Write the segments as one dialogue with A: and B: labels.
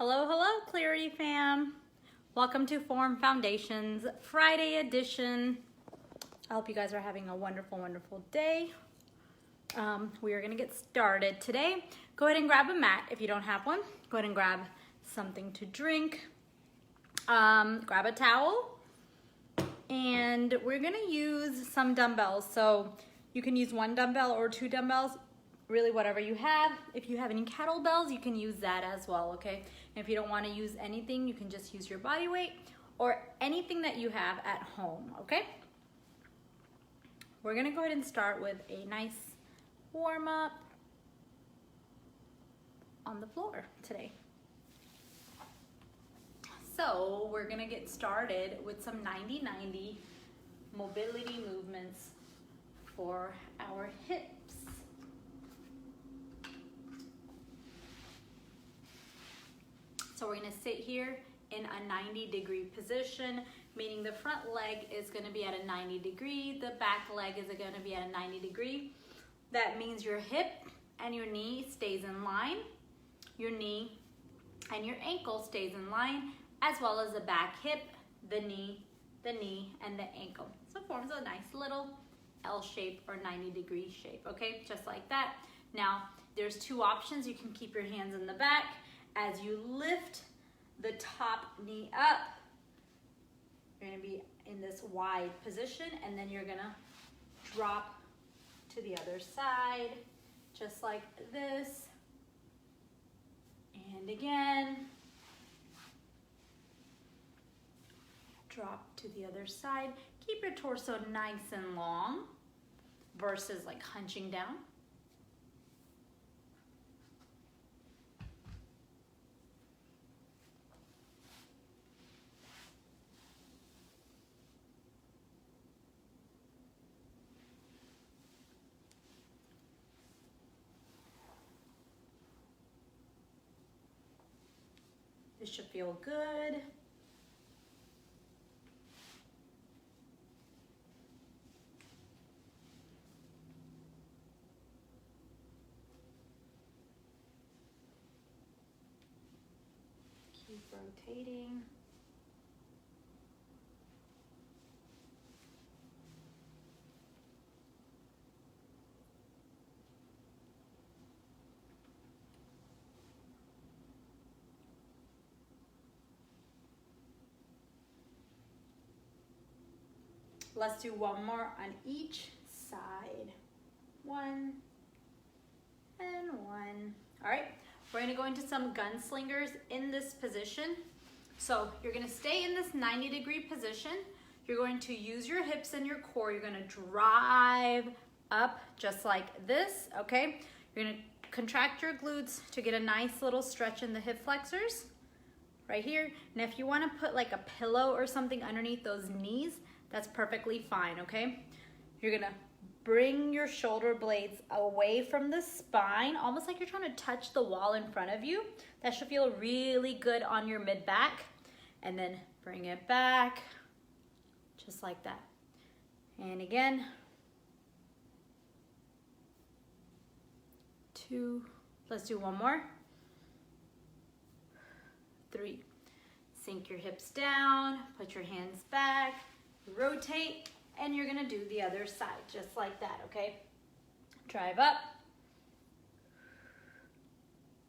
A: Hello, hello, Clarity fam. Welcome to Form Foundations Friday edition. I hope you guys are having a wonderful, wonderful day. We are gonna get started today. Go ahead and grab a mat if you don't have one. Go ahead and grab something to drink. Grab a towel. And we're gonna use some dumbbells. So you can use one dumbbell or two dumbbells, really whatever you have. If you have any kettlebells, you can use that as well, okay? And if you don't wanna use anything, you can just use your body weight or anything that you have at home, okay? We're gonna go ahead and start with a nice warm up on the floor today. So we're gonna get started with some 90-90 mobility movements for our hips. So we're gonna sit here in a 90-degree position, meaning the front leg is gonna be at a 90 degree, the back leg is gonna be at a 90 degree. That means your hip and your knee stays in line, your knee and your ankle stays in line, as well as the back hip, the knee, and the ankle. So it forms a nice little L shape or 90-degree shape, okay? Just like that. Now, there's two options. You can keep your hands in the back. As you lift the top knee up, you're gonna be in this wide position, and then you're gonna drop to the other side, just like this. And again, drop to the other side. Keep your torso nice and long versus like hunching down. This should feel good. Keep rotating. Let's do one more on each side. One and one. All right, we're gonna go into some gunslingers in this position. So you're gonna stay in this 90-degree position. You're going to use your hips and your core. You're gonna drive up just like this, okay? You're gonna contract your glutes to get a nice little stretch in the hip flexors right here. And if you wanna put like a pillow or something underneath those knees, that's perfectly fine, okay? You're gonna bring your shoulder blades away from the spine, almost like you're trying to touch the wall in front of you. That should feel really good on your mid-back. And then bring it back, just like that. And again, 2, let's do one more. 3, sink your hips down, put your hands back, rotate, and you're gonna do the other side just like that, okay? Drive up,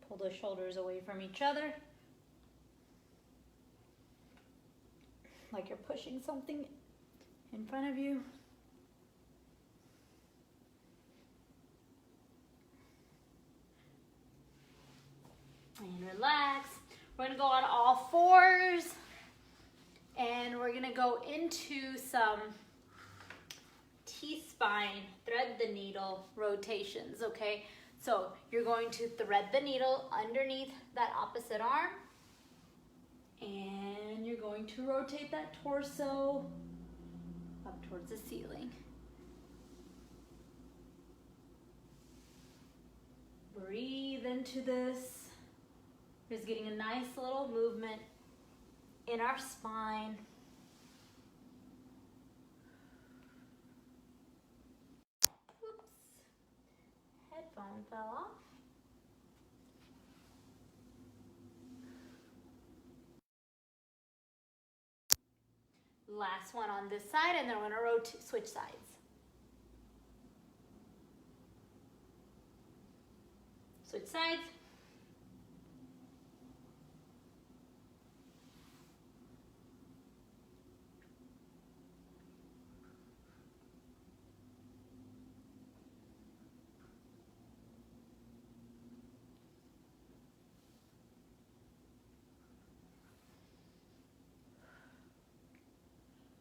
A: pull the shoulders away from each other, like you're pushing something in front of you. And relax. We're gonna go on all fours. And we're gonna go into some T-spine, thread the needle rotations, okay? So you're going to thread the needle underneath that opposite arm, and you're going to rotate that torso up towards the ceiling. Breathe into this. Just getting a nice little movement in our spine. Oops, headphone fell off. Last one on this side, and then we're gonna switch sides. Switch sides.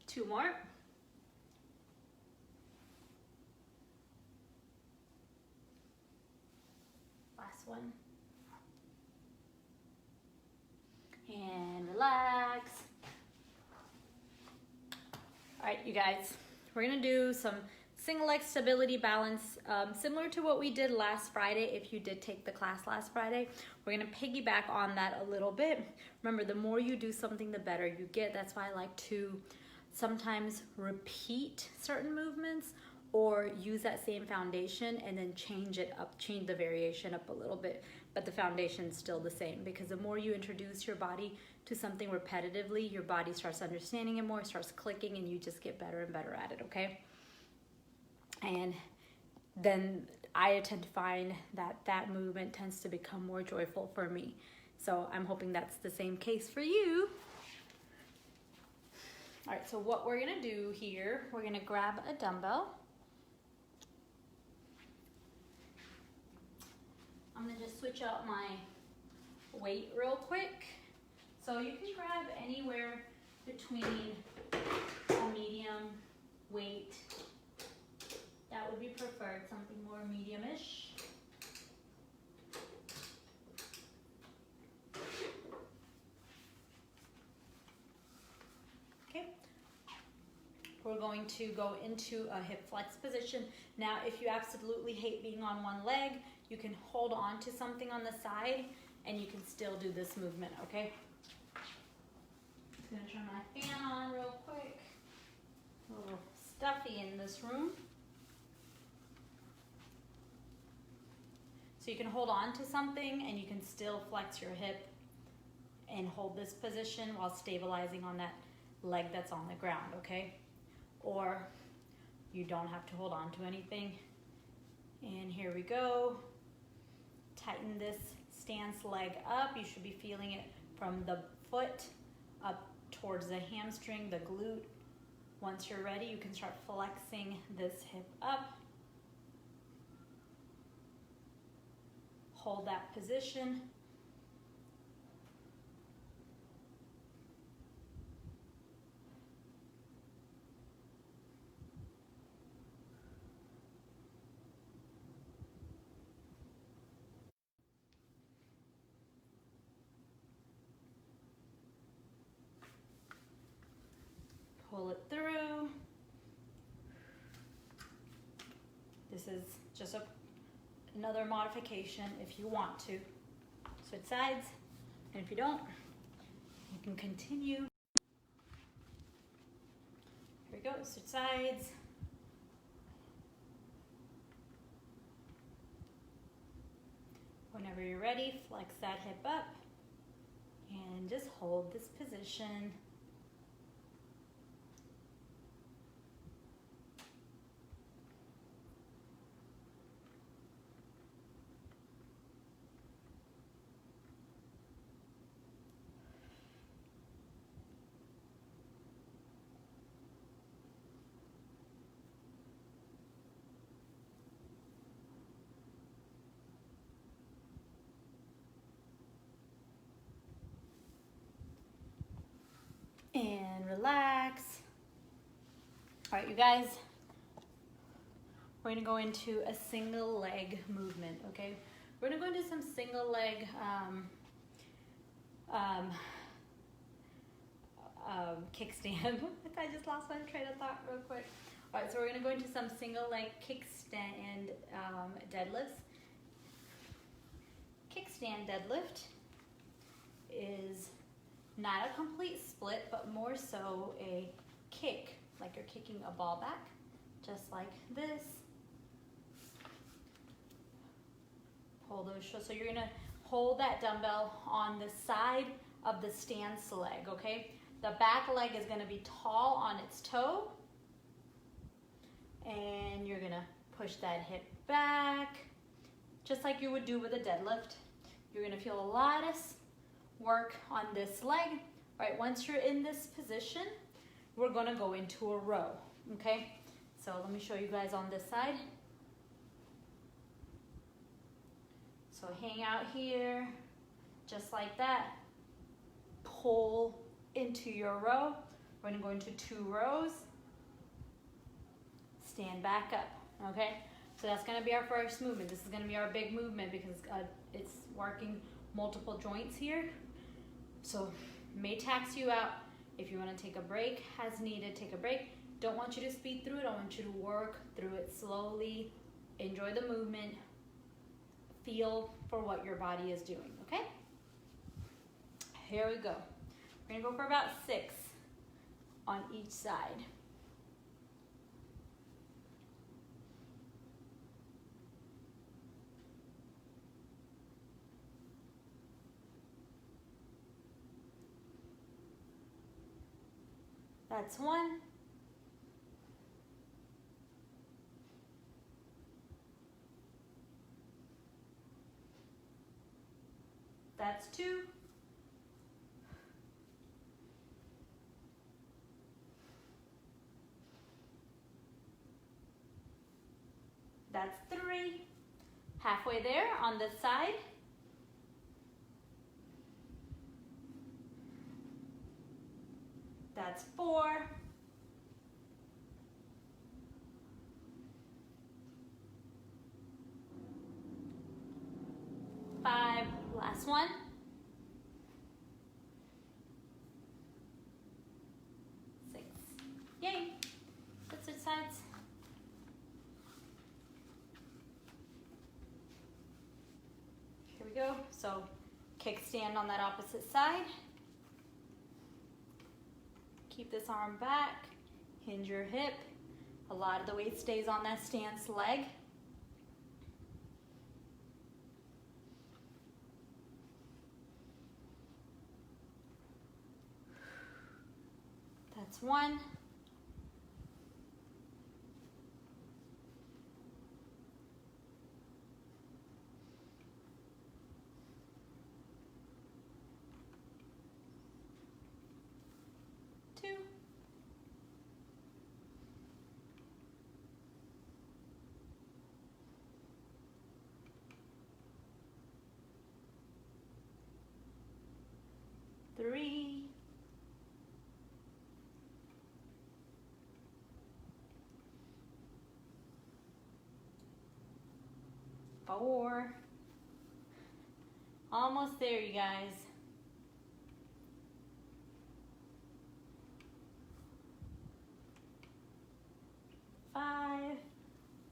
A: Two more. Last one. And relax. All right, you guys, we're gonna do some single leg stability balance, similar to what we did last Friday. If you did take the class last Friday, we're gonna piggyback on that a little bit. Remember, the more you do something, the better you get. That's why I like to sometimes repeat certain movements or use that same foundation and then change it up, change the variation up a little bit, but the foundation's still the same, because the more you introduce your body to something repetitively, your body starts understanding it more, starts clicking, and you just get better and better at it, okay? And then I tend to find that that movement tends to become more joyful for me. So I'm hoping that's the same case for you. All right, so what we're gonna do here, we're gonna grab a dumbbell. I'm gonna just switch out my weight real quick. So you can grab anywhere between a medium weight. That would be preferred, something more medium-ish. Okay. We're going to go into a hip flex position. Now, if you absolutely hate being on one leg, you can hold on to something on the side and you can still do this movement, okay? I'm gonna turn my fan on real quick. A little stuffy in this room. So you can hold on to something and you can still flex your hip and hold this position while stabilizing on that leg that's on the ground, okay? Or you don't have to hold on to anything. And here we go. Tighten this stance leg up. You should be feeling it from the foot up towards the hamstring, the glute. Once you're ready, you can start flexing this hip up. Hold that position. Pull it through. This is just another modification if you want to. Switch sides, and if you don't, you can continue. Here we go, switch sides. Whenever you're ready, flex that hip up and just hold this position. And relax. All right, you guys, we're gonna go into a single leg movement, okay? We're gonna go into some single leg kickstand. I just lost my train of thought real quick. All right, so we're gonna go into some single leg kickstand deadlifts. Kickstand deadlift is not a complete split, but more so a kick, like you're kicking a ball back, just like this. Pull those shoulders. So you're gonna hold that dumbbell on the side of the stance leg, okay? The back leg is gonna be tall on its toe. And you're gonna push that hip back, just like you would do with a deadlift. You're gonna feel a lot of work on this leg. All right, once you're in this position, we're gonna go into a row, okay? So let me show you guys on this side. So hang out here, just like that. Pull into your row. We're gonna go into 2 rows. Stand back up, okay? So that's gonna be our first movement. This is gonna be our big movement because it's working multiple joints here. So may tax you out. If you wanna take a break, as needed, take a break. Don't want you to speed through it. I want you to work through it slowly. Enjoy the movement. Feel for what your body is doing, okay? Here we go. We're gonna go for about 6 on each side. That's 1. That's 2. That's 3. Halfway there on this side. That's 4. Five. Last one. 6. Yay. Let's switch sides. Here we go. So kickstand on that opposite side. Keep this arm back, hinge your hip. A lot of the weight stays on that stance leg. That's 1. Three. 4. Almost there, you guys. 5.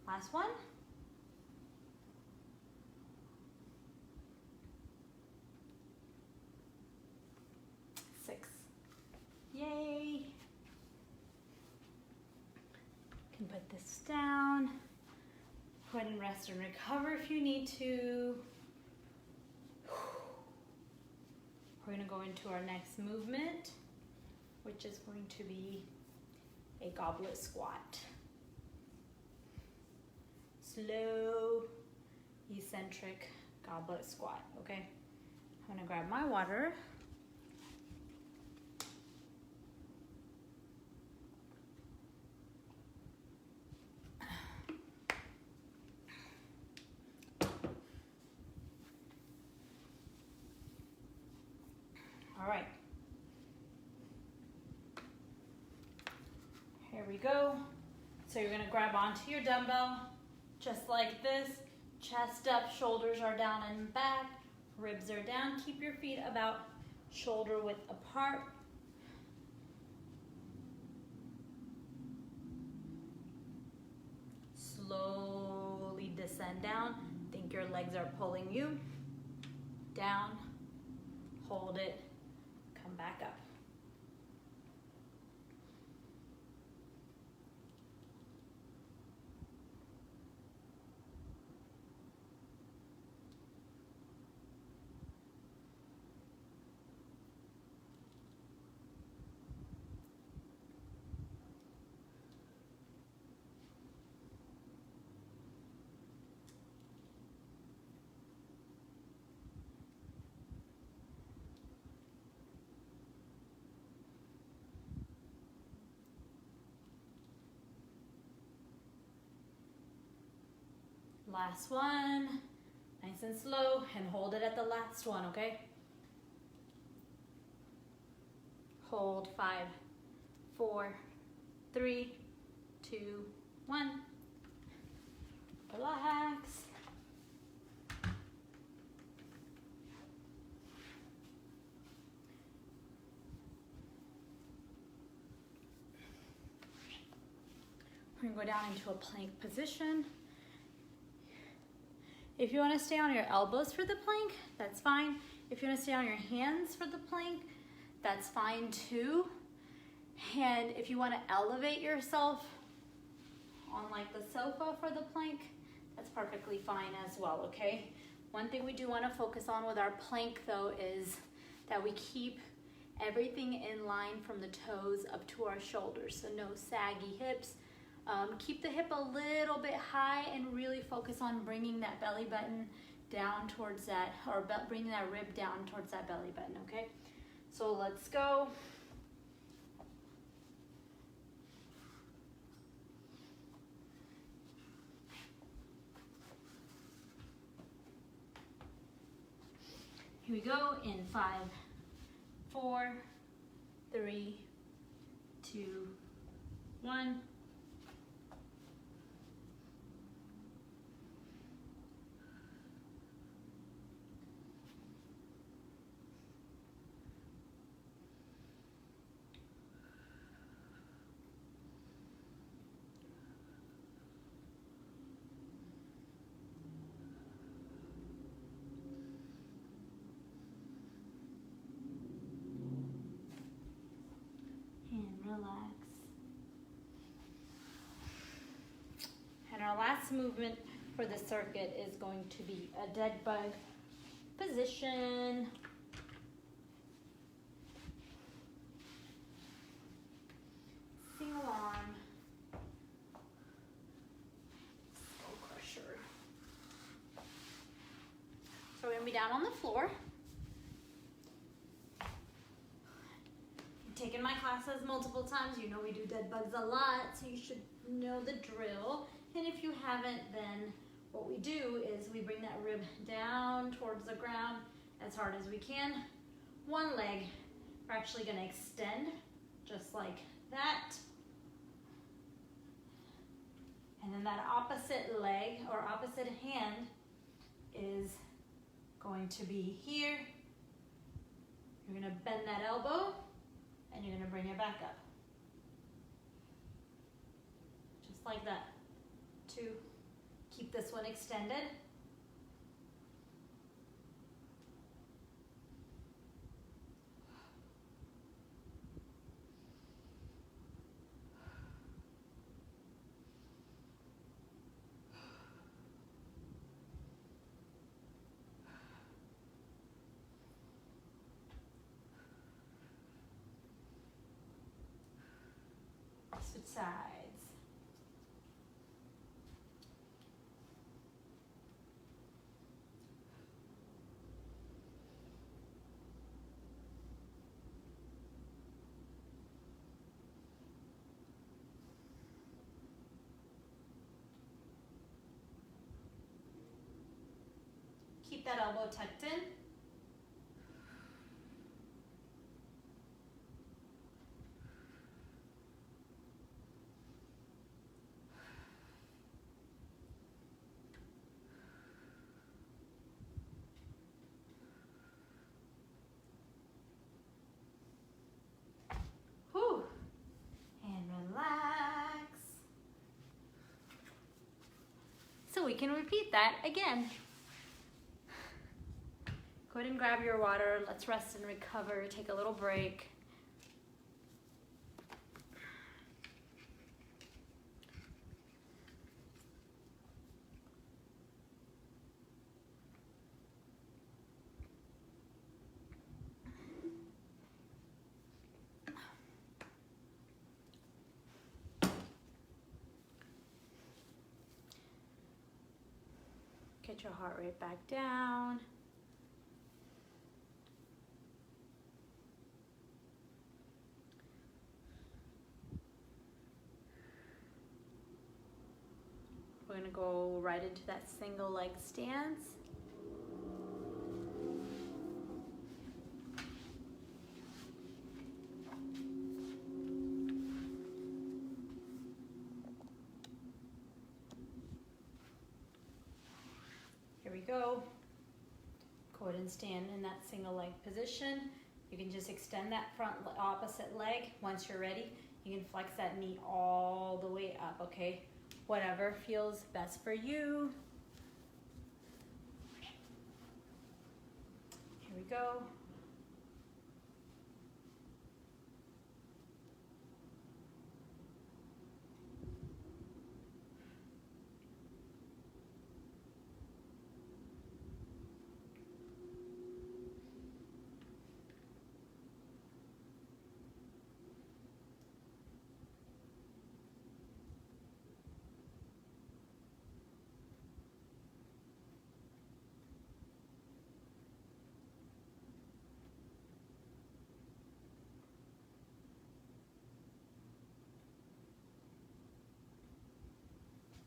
A: Last one. 6. Yay. Can put this down. Go ahead and rest and recover if you need to. We're going to go into our next movement, which is going to be a goblet squat. Slow, eccentric goblet squat, okay? I'm going to grab my water. All right, here we go. So you're gonna grab onto your dumbbell, just like this. Chest up, shoulders are down and back, ribs are down. Keep your feet about shoulder width apart. Slowly descend down. Think your legs are pulling you down. Hold it. Come back up. Last one, nice and slow, and hold it at the last one, okay? Hold, 5, 4, 3, 2, 1. Relax. We're gonna go down into a plank position. If you wanna stay on your elbows for the plank, that's fine. If you wanna stay on your hands for the plank, that's fine too. And if you wanna elevate yourself on like the sofa for the plank, that's perfectly fine as well, okay? One thing we do wanna focus on with our plank though is that we keep everything in line from the toes up to our shoulders, so no saggy hips. Keep the hip a little bit high and really focus on bringing that belly button down towards that, or bringing that rib down towards that belly button, okay? So let's go. Here we go in 5, 4, 3, 2, 1. Relax. And our last movement for the circuit is going to be a dead bug position. Sing along. Skull crusher. So we're gonna be down on the floor. Taken my classes multiple times, you know we do dead bugs a lot, so you should know the drill. And if you haven't, then what we do is we bring that rib down towards the ground as hard as we can. One leg, we're actually gonna extend just like that. And then that opposite leg or opposite hand is going to be here. You're gonna bend that elbow, and you're gonna bring it back up. Just like that. 2, keep this one extended. Switch sides. Keep that elbow tucked in. Whew. And relax. So we can repeat that again. Go ahead and grab your water. Let's rest and recover. Take a little break. Get your heart rate back down. We're gonna go right into that single leg stance. Here we go. Go ahead and stand in that single leg position. You can just extend that front opposite leg. Once you're ready, you can flex that knee all the way up, okay? Whatever feels best for you. Here we go.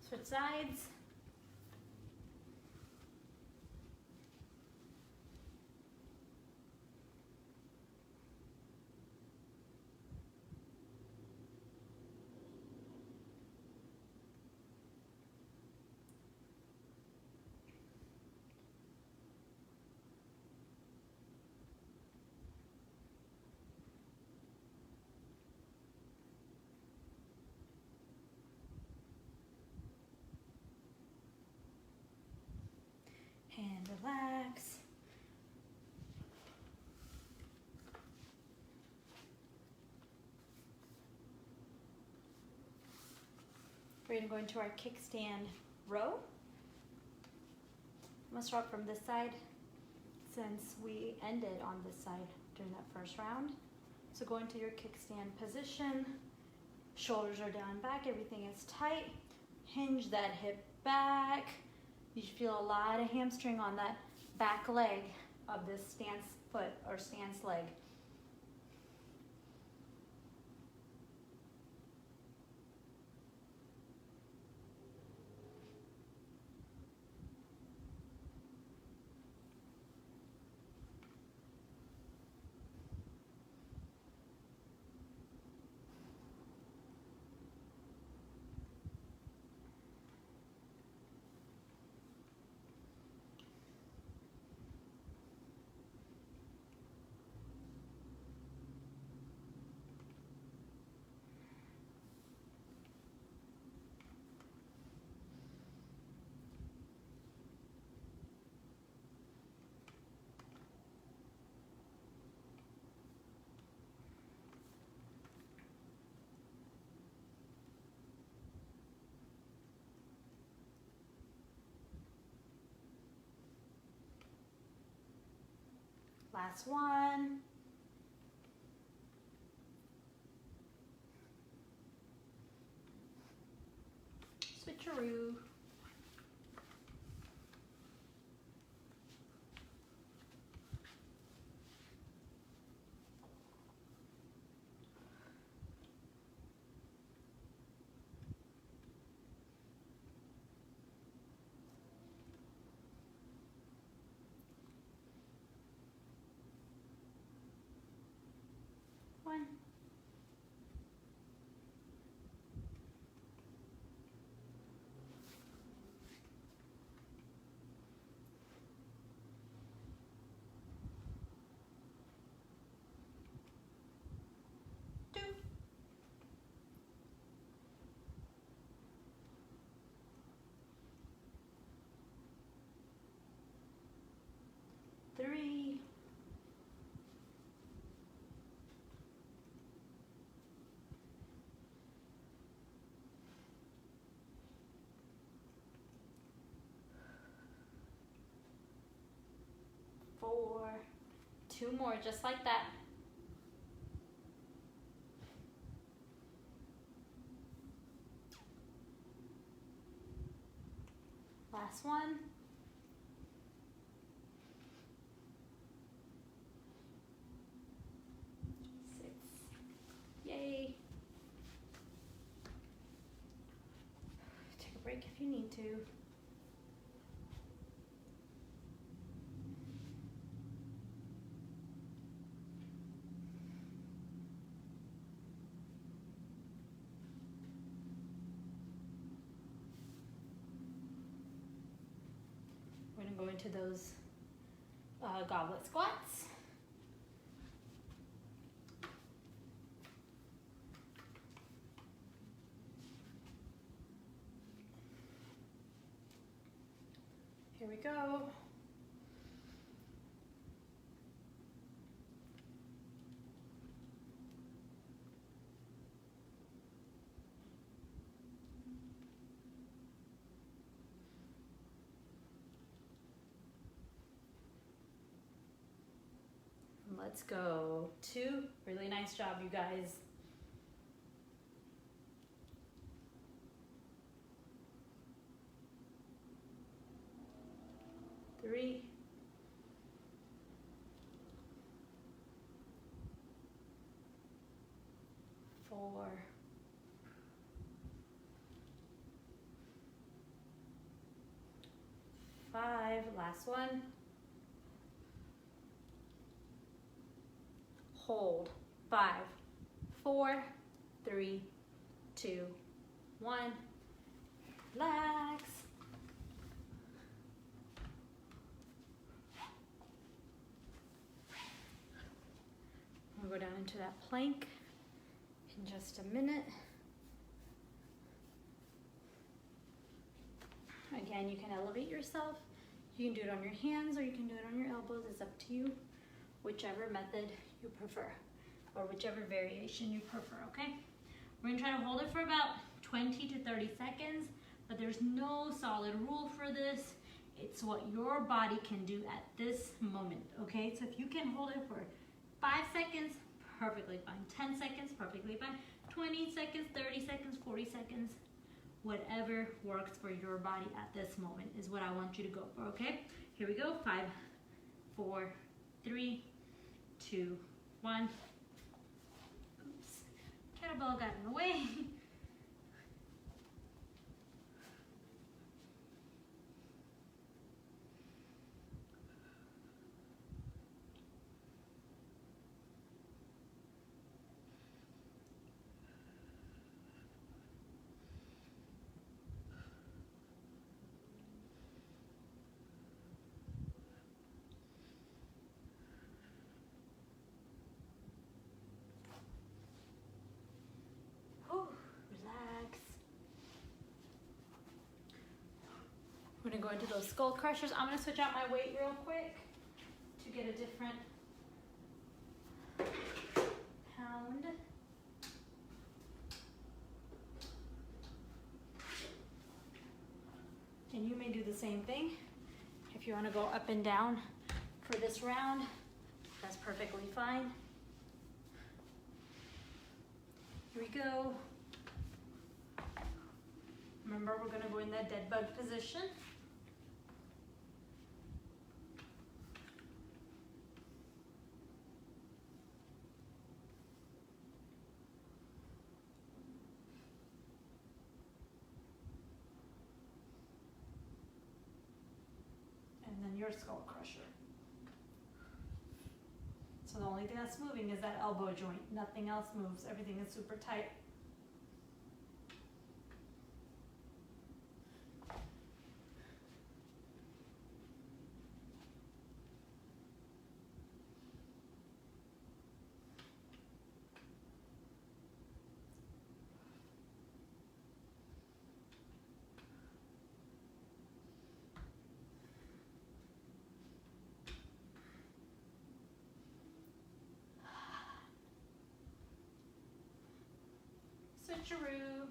A: Switch sides. And relax. We're going to go into our kickstand row. I'm going to start from this side since we ended on this side during that first round. So go into your kickstand position. Shoulders are down back, everything is tight. Hinge that hip back. You should feel a lot of hamstring on that back leg of this stance foot or stance leg. Last one. Switcheroo. One. Two. Three. 4, 2 more, just like that. Last one. 6. Yay. Take a break if you if you need to. We're gonna go into those goblet squats. Here we go. Let's go. 2. Really nice job, you guys. 3. 4. 5. Last one. Hold. 5, 4, 3, 2, 1. Relax. We'll go down into that plank in just a minute. Again, you can elevate yourself. You can do it on your hands or you can do it on your elbows. It's up to you, whichever method you prefer or whichever variation you prefer, okay? We're gonna try to hold it for about 20 to 30 seconds, but there's no solid rule for this. It's what your body can do at this moment, okay? So if you can hold it for 5 seconds, perfectly fine. 10 seconds, perfectly fine. 20 seconds, 30 seconds, 40 seconds, whatever works for your body at this moment is what I want you to go for, okay? Here we go. 5, 4, 3, 2, 1. Oops. Kettlebell got in the way. We're gonna go into those skull crushers. I'm gonna switch out my weight real quick to get a different pound. And you may do the same thing. If you wanna go up and down for this round, that's perfectly fine. Here we go. Remember, we're gonna go in that dead bug position. And then your skull crusher. So the only thing that's moving is that elbow joint. Nothing else moves. Everything is super tight. Switcheroo.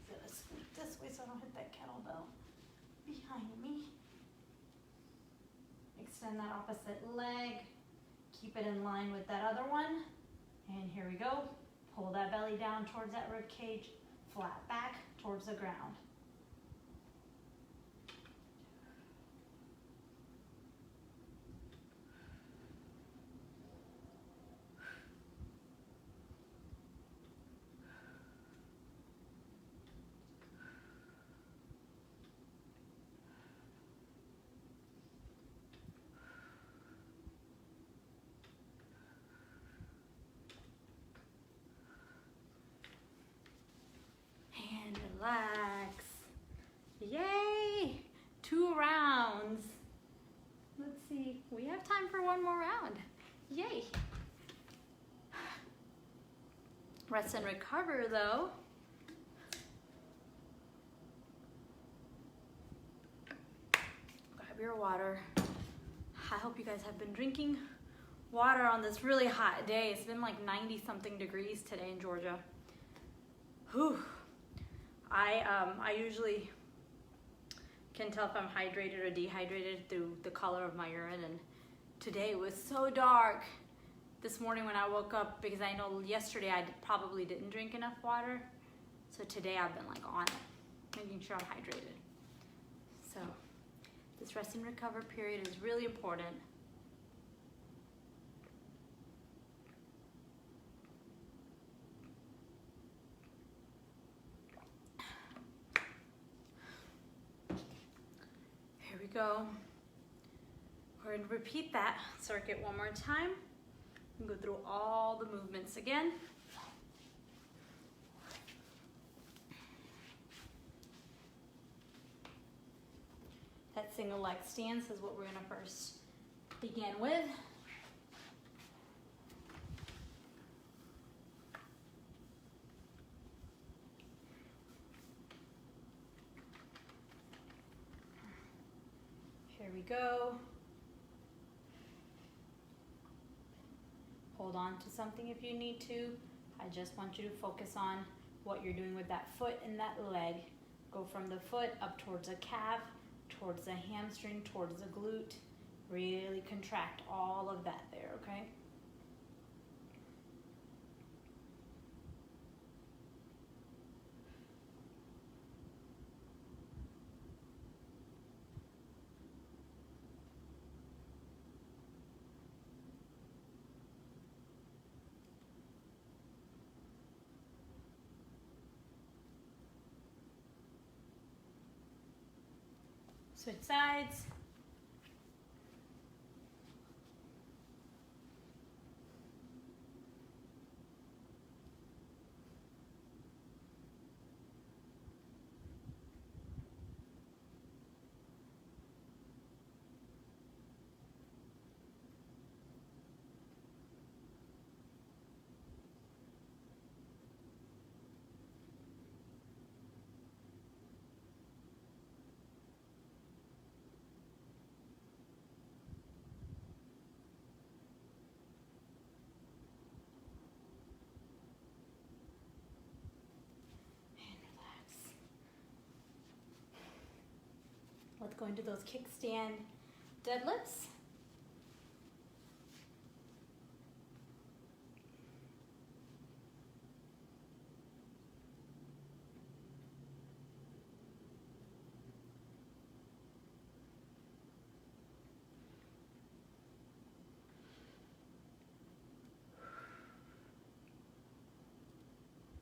A: Gonna scoot this way so I don't hit that kettlebell behind me. Extend that opposite leg. Keep it in line with that other one. And here we go. Pull that belly down towards that rib cage, flat back towards the ground. Relax. Yay! 2 rounds. Let's see. We have time for one more round. Yay! Rest and recover though. Grab your water. I hope you guys have been drinking water on this really hot day. It's been like 90 something degrees today in Georgia. Whew. I usually can tell if I'm hydrated or dehydrated through the color of my urine, and today was so dark this morning when I woke up, because I know yesterday I probably didn't drink enough water, so today I've been like on it, making sure I'm hydrated. So this rest and recover period is really important. Go. We're going to repeat that circuit one more time and go through all the movements again. That single leg stance is what we're going to first begin with. Here we go. Hold on to something if you need to. I just want you to focus on what you're doing with that foot and that leg. Go from the foot up towards the calf, towards the hamstring, towards the glute. Really contract all of that there, okay? Switch sides. Let's go into those kickstand deadlifts.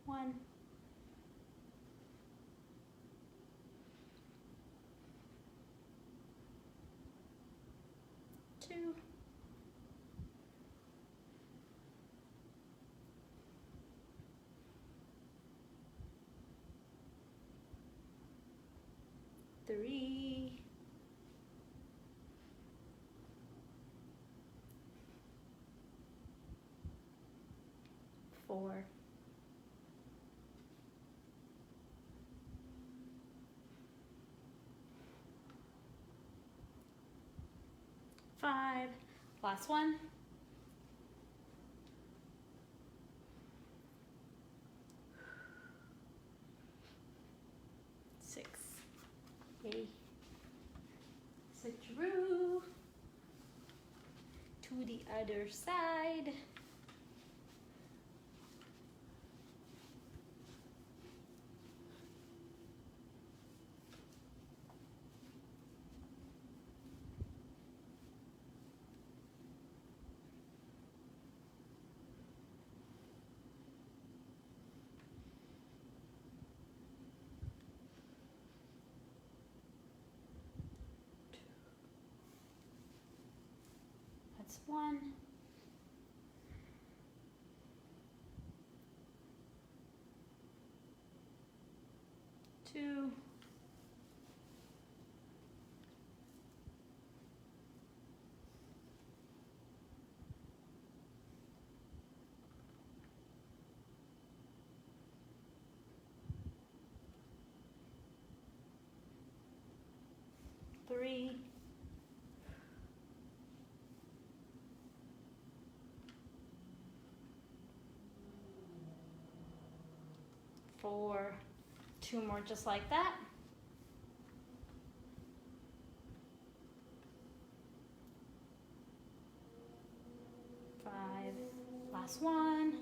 A: One. 2, 3, 4, 5. Last one. 6. 8. Switcheroo. To the other side. That's 1. 2. 3. 4. 2 more just like that. 5. Last one.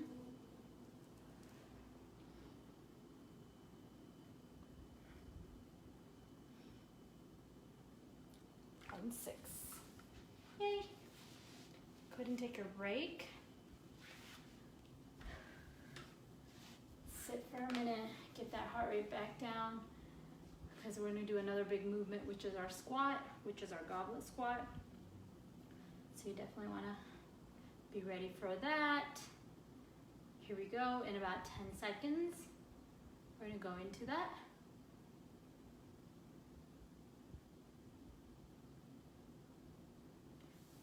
A: And 6. Yay. Go ahead and take a break. Sit for a minute, get that heart rate back down, because we're going to do another big movement, which is our squat, which is our goblet squat. So you definitely want to be ready for that. Here we go. In about 10 seconds, we're going to go into that.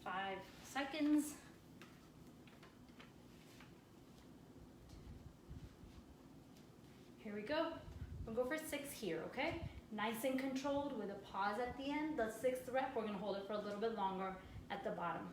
A: 5 seconds. Here we go. We'll go for 6 here, okay? Nice and controlled with a pause at the end. The 6th rep, we're gonna hold it for a little bit longer at the bottom.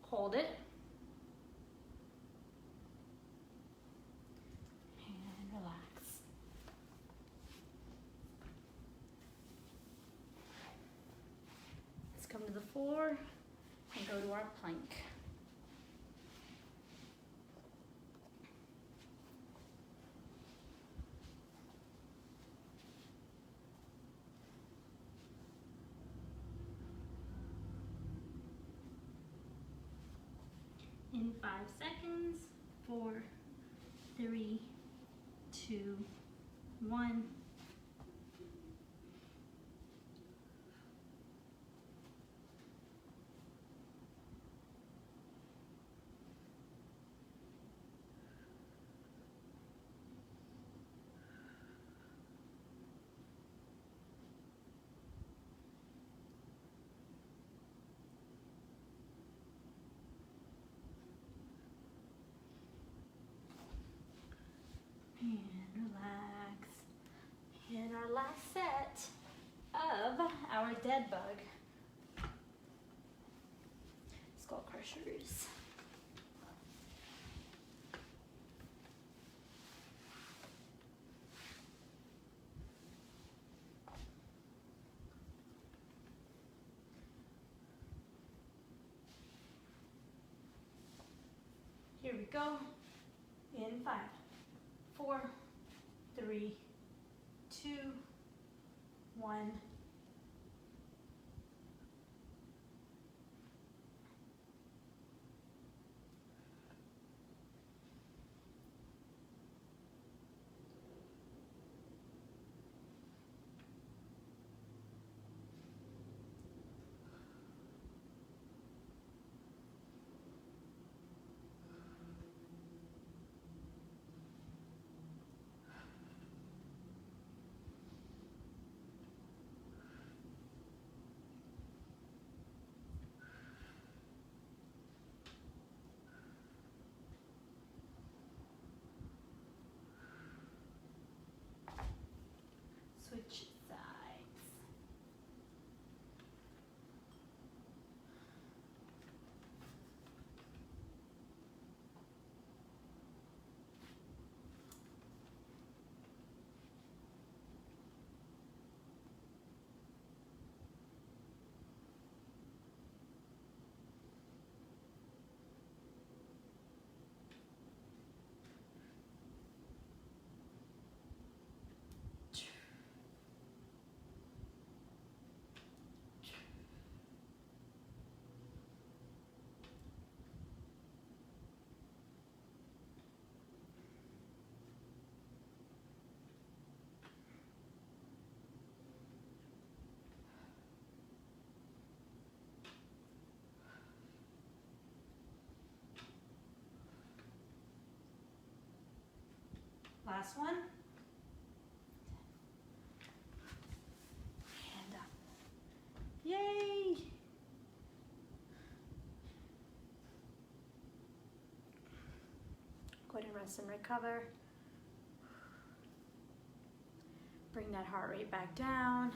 A: Hold it. And relax. Let's come to the floor and go to our plank. In 5 seconds, 4, 3, 2, 1. And relax. And our last set of our dead bug skull crushers. Here we go. In 5, 4, 3, 2, 1. Last one. Hand up. Yay! Go ahead and rest and recover. Bring that heart rate back down.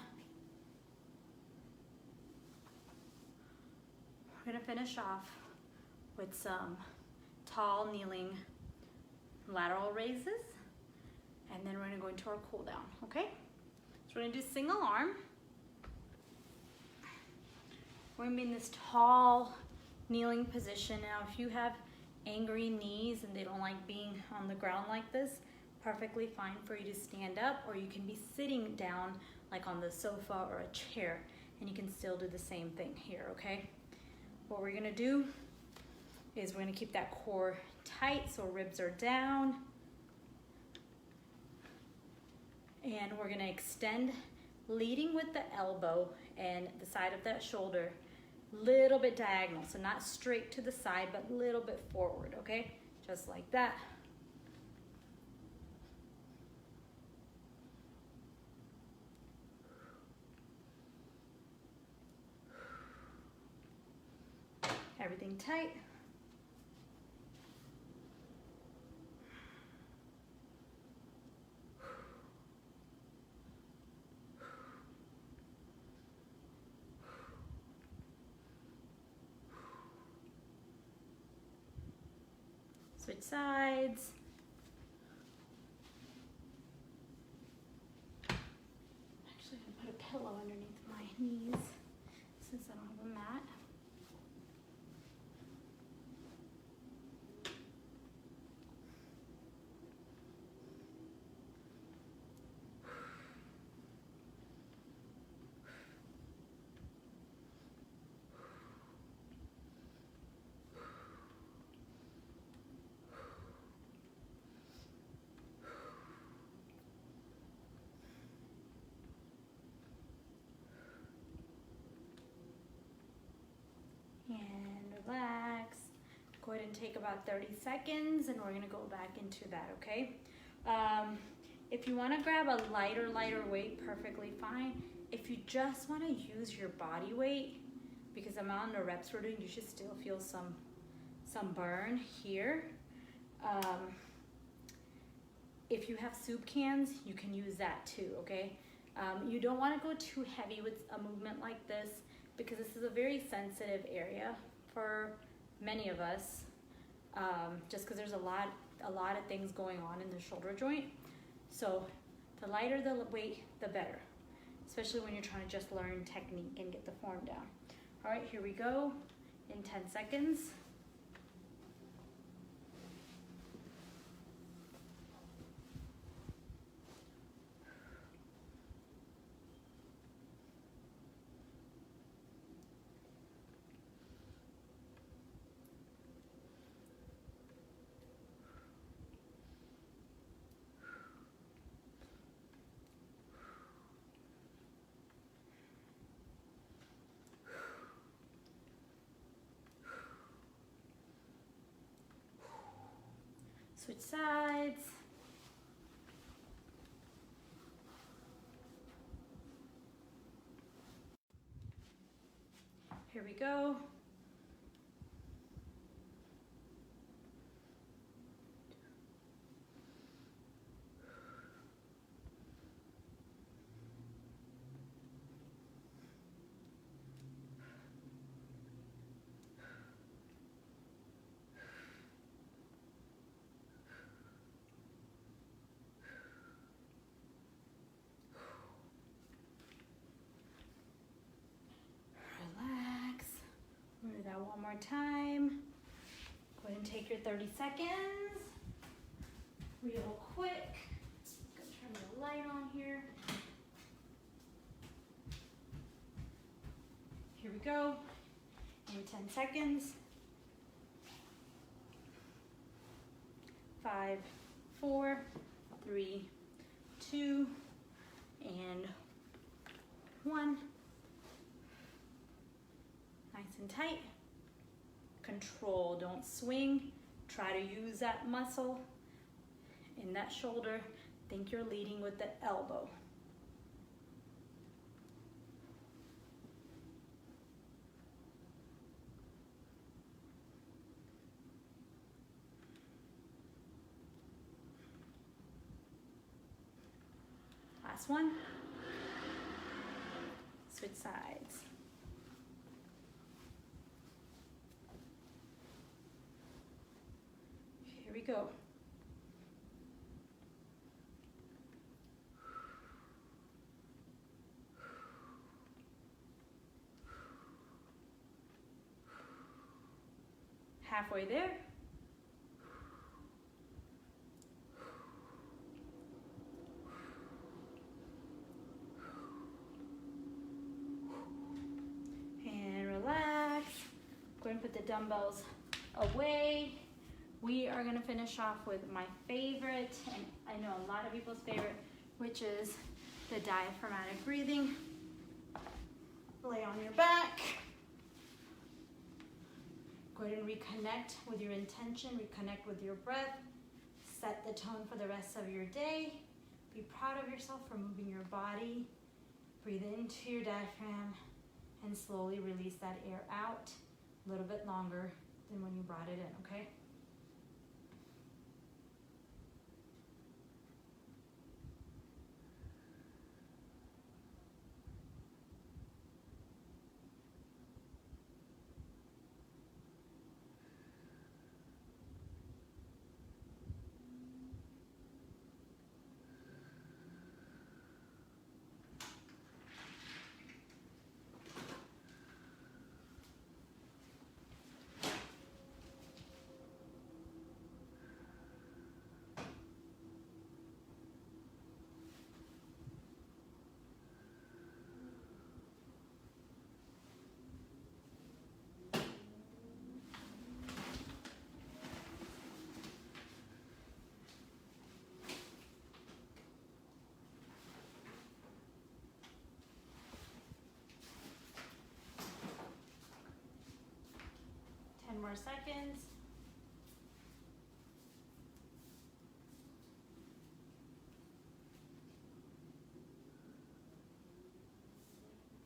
A: We're gonna finish off with some tall kneeling lateral raises, and then we're gonna go into our cool down, okay? So we're gonna do single arm. We're gonna be in this tall kneeling position. Now, if you have angry knees and they don't like being on the ground like this, perfectly fine for you to stand up, or you can be sitting down like on the sofa or a chair, and you can still do the same thing here, okay? What we're gonna do is we're gonna keep that core tight so ribs are down, and we're gonna extend, leading with the elbow and the side of that shoulder, little bit diagonal, so not straight to the side, but a little bit forward, okay? Just like that. Everything tight. Switch sides. Actually, I'm gonna put a pillow underneath my knees since I don't have a mat. And relax. Go ahead and take about 30 seconds, and we're gonna go back into that, okay? If you wanna grab a lighter weight, perfectly fine. If you just wanna use your body weight, because the amount of reps we're doing, you should still feel some burn here. If you have soup cans, you can use that too, okay? You don't wanna go too heavy with a movement like this, because this is a very sensitive area for many of us, just because there's a lot of things going on in the shoulder joint. So the lighter the weight, the better, especially when you're trying to just learn technique and get the form down. All right, here we go in 10 seconds. Switch sides. Here we go. One more time. Go ahead and take your 30 seconds. Real quick. Go turn the light on here. Here we go. In 10 seconds. 5, 4, 3, 2, and 1. Nice and tight. Control, don't swing. Try to use that muscle in that shoulder. Think you're leading with the elbow. Last one. Switch sides. Here we go. Halfway there. And relax. Go ahead and put the dumbbells away. We are gonna finish off with my favorite, and I know a lot of people's favorite, which is the diaphragmatic breathing. Lay on your back. Go ahead and reconnect with your intention, reconnect with your breath. Set the tone for the rest of your day. Be proud of yourself for moving your body. Breathe into your diaphragm and slowly release that air out a little bit longer than when you brought it in, okay? More seconds.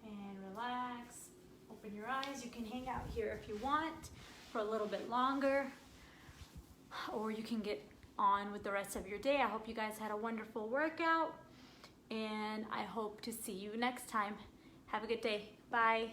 A: And relax. Open your eyes. You can hang out here if you want for a little bit longer, or you can get on with the rest of your day. I hope you guys had a wonderful workout, and I hope to see you next time. Have a good day. Bye.